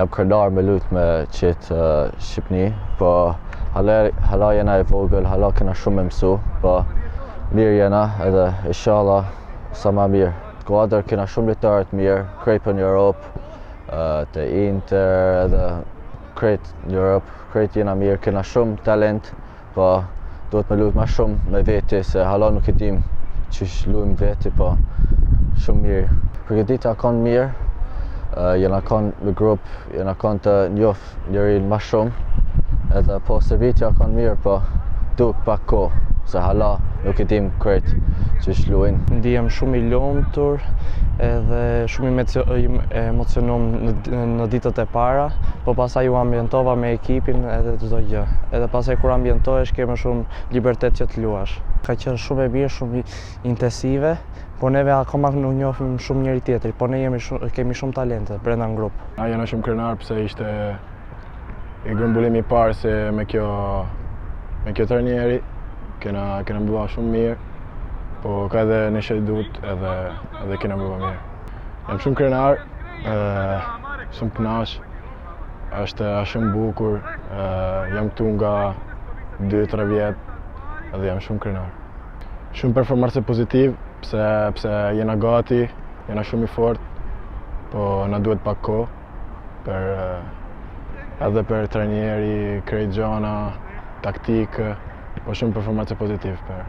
jam krenar me lut me qetë Shqipni, po hala jena e vogël, hala kena shumë me mësu, po mirë jena edhe inshallah sa ma mirë. Skuadër kena shumë lojtarë të mirë, krejt për në Europë, të Inter edhe krejt në Europë, krejt jena mirë, kena shumë talent, po duhet me lut ma shumë me veti, se hala nuk e dim qysh lujmë veti, po shumë mirë. Përgatitja kanë mirë, jena kanë me grup, jena kanë të njoh njërin ma shumë, edhe po servitja kanë mirë, po duk pak kohë, se hala nuk e dim krejt qysh lujnë. Ndihem shumë i lumtur edhe shumë i emocionum në ditët e para, po pasaj u ambientova me ekipin edhe çdo gjë. Edhe pasaj kur ambientohesh ke më shumë libertet që të luash. Ka qenë shumë e mirë, shumë intensive, po neve akoma nuk njohim shumë njëri tjetrin, po ne kemi shumë talente brenda në grup. Jena shumë krenar pse ishte i grumbulimi i parë se me kjo trajneri kena mbylla shumë mirë, po ka edhe në shedut edhe kena mbylla mirë. Jam shumë krenar, shumë kënaq, është shumë bukur, jam këtu nga 2-3 vjet edhe jam shumë krenar. Shumë performancë pozitiv, pse jena gati, jena shumë i fort, po na duhet pak kohë edhe për trajneri, krejt gjana, taktikë, po shumë performancë pozitiv për